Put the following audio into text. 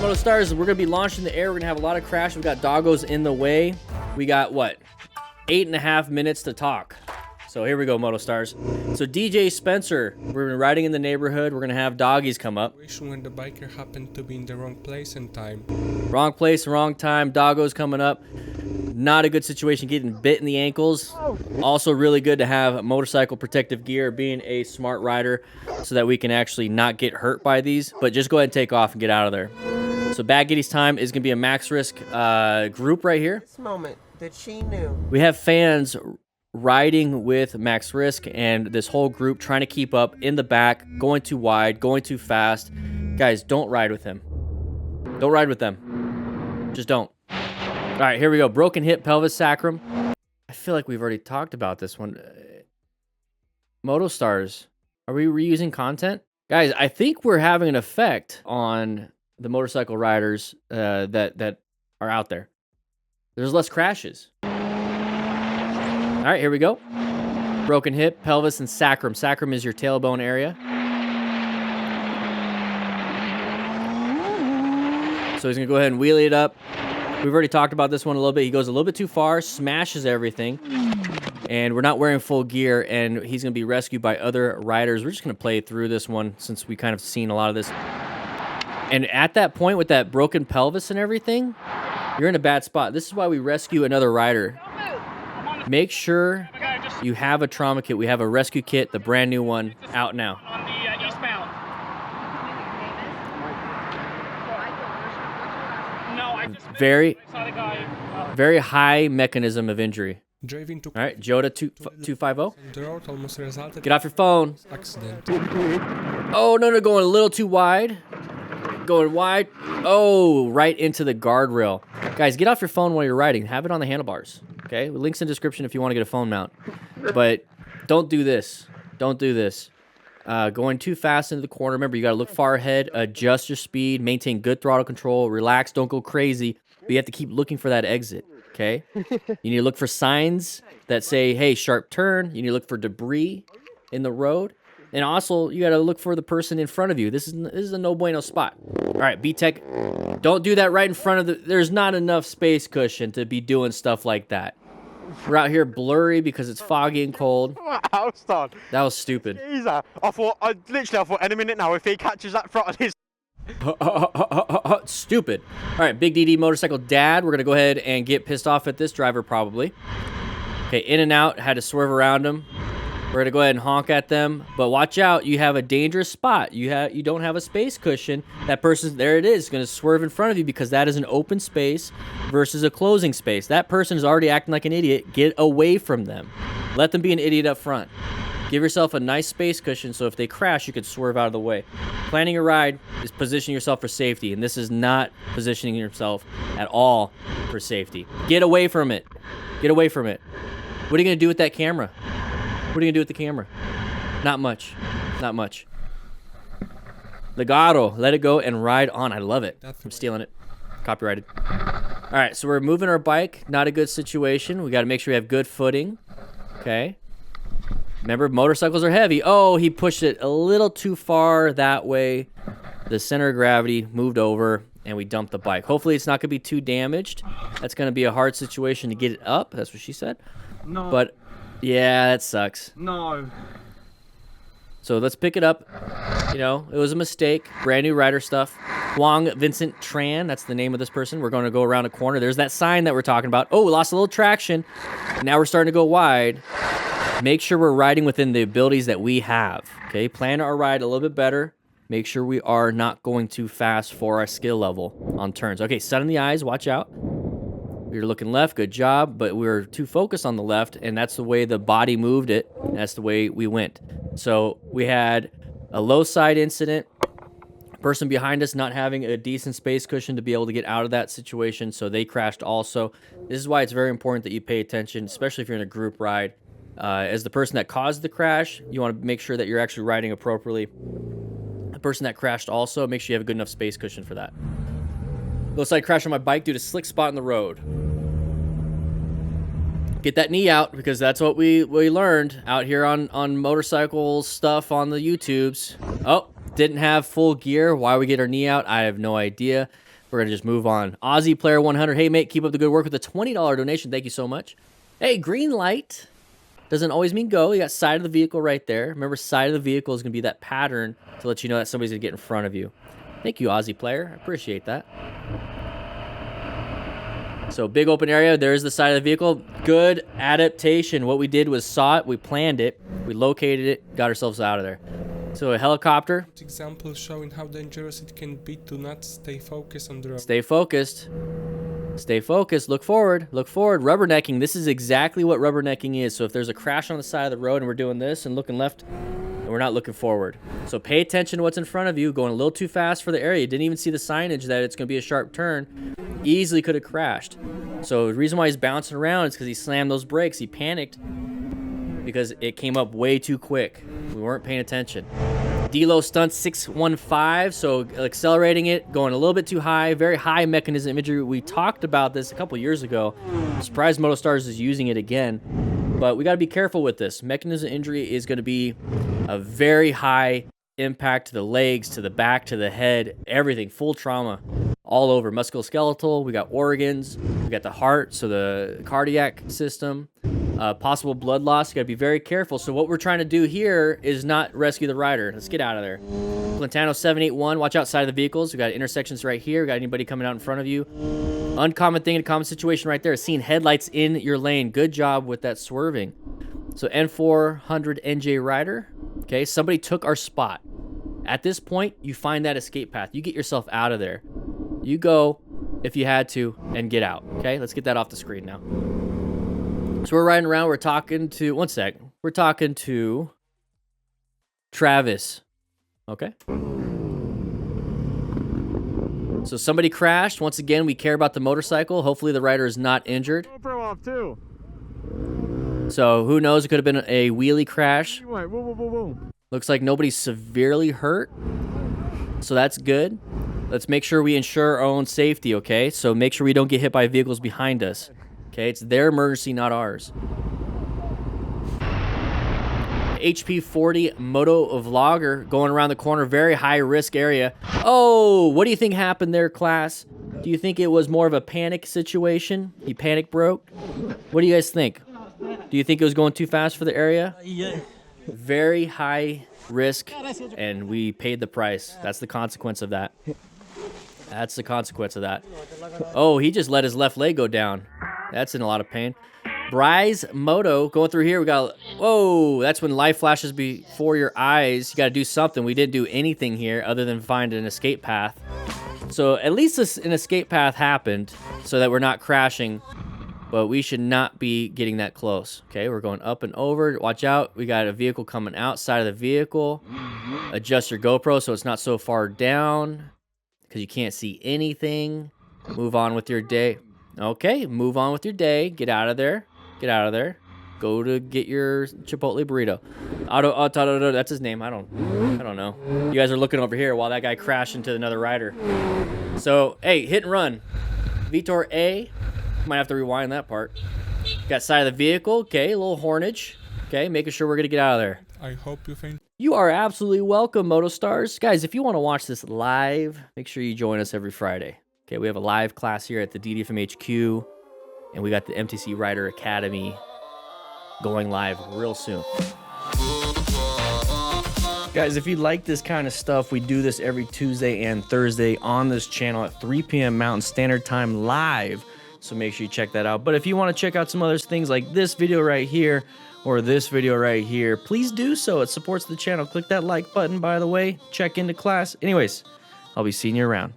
Moto Stars, we're going to be launching the air. We're going to have a lot of crash. We've got doggos in the way. We got, what, 8.5 minutes to talk. So here we go, Moto Stars. So DJ Spencer, we're riding in the neighborhood. We're going to have doggies come up. When the biker happened to be in the wrong place and time. Wrong place, wrong time. Doggos coming up. Not a good situation, getting bit in the ankles. Also really good to have motorcycle protective gear, being a smart rider, so that we can actually not get hurt by these. But just go ahead and take off and get out of there. So Bad Giddy's time is going to be a max risk group right here. This moment that she knew. We have fans riding with max risk and this whole group trying to keep up in the back, going too wide, going too fast. Guys, don't ride with him. Don't ride with them. Just don't. All right, here we go. Broken hip, pelvis, sacrum. I feel like we've already talked about this one. Moto Stars, are we reusing content? Guys, I think we're having an effect on the motorcycle riders that are out there. There's less crashes. All right, here we go. Broken hip, pelvis, and sacrum. Sacrum is your tailbone area. So he's going to go ahead and wheelie it up. We've already talked about this one a little bit. He goes a little bit too far, smashes everything, and we're not wearing full gear, and he's going to be rescued by other riders. We're just going to play through this one since we kind of seen a lot of this. And at that point with that broken pelvis and everything, you're in a bad spot. This is why we rescue another rider. Make sure you have a trauma kit. We have a rescue kit, the brand new one, out now. On the eastbound. No, I just Very, saw the guy. very high mechanism of injury. Drove into All right, Joda 250. the road almost resulted Get off your phone. in accident. Oh, no, going a little too wide. Going wide. Oh, right into the guardrail. Guys, get off your phone while you're riding. Have it on the handlebars. Okay? Links in the description if you want to get a phone mount. But don't do this. Don't do this. Going too fast into the corner. Remember, you got to look far ahead, adjust your speed, maintain good throttle control, relax, don't go crazy. But you have to keep looking for that exit. Okay? You need to look for signs that say, hey, sharp turn. You need to look for debris in the road. And also, you got to look for the person in front of you. This is a no bueno spot. All right, B-Tech, don't do that right in front of the... There's not enough space cushion to be doing stuff like that. We're out here blurry because it's foggy and cold. House done. That was stupid. Geezer. I thought any minute now if he catches that front of his. Stupid. All right, Big DD Motorcycle Dad. We're going to go ahead and get pissed off at this driver probably. Okay, in and out. Had to swerve around him. We're going to go ahead and honk at them. But watch out. You have a dangerous spot. You don't have a space cushion. That person, there it is, going to swerve in front of you because that is an open space versus a closing space. That person is already acting like an idiot. Get away from them. Let them be an idiot up front. Give yourself a nice space cushion so if they crash, you can swerve out of the way. Planning a ride is positioning yourself for safety, and this is not positioning yourself at all for safety. Get away from it. Get away from it. What are you going to do with that camera? What are you going to do with the camera? Not much. Not much. Legato. Let it go and ride on. I love it. I'm stealing it. Copyrighted. All right, so we're moving our bike. Not a good situation. We got to make sure we have good footing. Okay. Remember, motorcycles are heavy. Oh, he pushed it a little too far that way. The center of gravity moved over, and we dumped the bike. Hopefully, it's not going to be too damaged. That's going to be a hard situation to get it up. That's what she said. No. But, yeah, that sucks. No. So let's pick it up. You know, it was a mistake. Brand new rider stuff. Huang Vincent Tran, that's the name of this person. We're going to go around a corner. There's that sign that we're talking about. Oh, we lost a little traction. Now we're starting to go wide. Make sure we're riding within the abilities that we have. Okay, plan our ride a little bit better. Make sure we are not going too fast for our skill level on turns. Okay, sun in the eyes, watch out. We were looking left, good job, but we were too focused on the left, and that's the way the body moved it, and that's the way we went. So we had a low side incident, person behind us not having a decent space cushion to be able to get out of that situation, so they crashed also. This is why it's very important that you pay attention, especially if you're in a group ride. As the person that caused the crash, you want to make sure that you're actually riding appropriately. The person that crashed also, make sure you have a good enough space cushion for that. Low side crash on my bike due to slick spot in the road. Get that knee out, because that's what we learned out here on motorcycle stuff on the YouTubes. Oh, didn't have full gear. Why we get our knee out, I have no idea. we're going to just move on. Aussie Player 100. Hey, mate, keep up the good work with a $20 donation. Thank you so much. Hey, green light doesn't always mean go. You got side of the vehicle right there. Remember, side of the vehicle is going to be that pattern to let you know that somebody's going to get in front of you. Thank you, Aussie Player. I appreciate that. So big open area. There's the side of the vehicle. Good adaptation. What we did was saw it. We planned it. We located it. Got ourselves out of there. So a helicopter. Example showing how dangerous it can be to not stay focused on the road. Stay focused. Stay focused. Look forward. Look forward. Rubbernecking. This is exactly what rubbernecking is. So if there's a crash on the side of the road and we're doing this and looking left, and we're not looking forward. So pay attention to what's in front of you. Going a little too fast for the area. You didn't even see the signage that it's going to be a sharp turn. Easily could have crashed. So the reason why he's bouncing around is because he slammed those brakes. He panicked because it came up way too quick. We weren't paying attention. DLO Stunt 615, so accelerating it, going a little bit too high, very high mechanism injury. We talked about this a couple years ago. Surprised MotoStars is using it again, but we got to be careful with this. Mechanism injury is going to be a very high impact to the legs, to the back, to the head, everything, full trauma all over. Musculoskeletal, we got organs, we got the heart, so the cardiac system. Possible blood loss. You got to be very careful. So what we're trying to do here is not rescue the rider. Let's get out of there. Plantano 781. Watch outside of the vehicles. We got intersections right here. We got anybody coming out in front of you. Uncommon thing in a common situation right there is seeing headlights in your lane. Good job with that swerving. So N400 NJ rider. Okay, somebody took our spot. At this point, you find that escape path. You get yourself out of there. You go if you had to and get out. Okay, let's get that off the screen now. So we're riding around, we're talking to, one sec, we're talking to Travis, okay? So somebody crashed. Once again, we care about the motorcycle. Hopefully the rider is not injured. GoPro off too. So who knows, it could have been a wheelie crash. Wait, whoa, whoa, whoa, whoa. Looks like nobody's severely hurt, so that's good. Let's make sure we ensure our own safety, okay? So make sure we don't get hit by vehicles behind us. Okay, it's their emergency, not ours. HP 40 Moto Vlogger going around the corner, very high risk area. Oh, what do you think happened there, class? Do you think it was more of a panic situation? He panic broke? What do you guys think? Do you think it was going too fast for the area? Yeah. Very high risk, and we paid the price. That's the consequence of that. That's the consequence of that. Oh, he just let his left leg go down. That's in a lot of pain. Bryce Moto going through here. We got, whoa, that's when life flashes before your eyes. You got to do something. We didn't do anything here other than find an escape path. So at least an escape path happened so that we're not crashing, but we should not be getting that close. Okay, we're going up and over. Watch out. We got a vehicle coming outside of the vehicle. Adjust your GoPro so it's not so far down because you can't see anything. Move on with your day. Okay, move on with your day. Get out of there. Get out of there. Go to get your Chipotle burrito. Auto, that's his name. I don't know. You guys are looking over here while that guy crashed into another rider. So, hey, hit and run. Vitor A. Might have to rewind that part. Got side of the vehicle. Okay, a little hornage. Okay, making sure we're going to get out of there. I hope you think. You are absolutely welcome, MotoStars. Guys, if you want to watch this live, make sure you join us every Friday. Okay, we have a live class here at the DDFM HQ, and we got the MTC Rider Academy going live real soon. Guys, if you like this kind of stuff, we do this every Tuesday and Thursday on this channel at 3 p.m. Mountain Standard Time live, so make sure you check that out. But if you want to check out some other things like this video right here or this video right here, please do so. It supports the channel. Click that like button, by the way. Check into class. Anyways, I'll be seeing you around.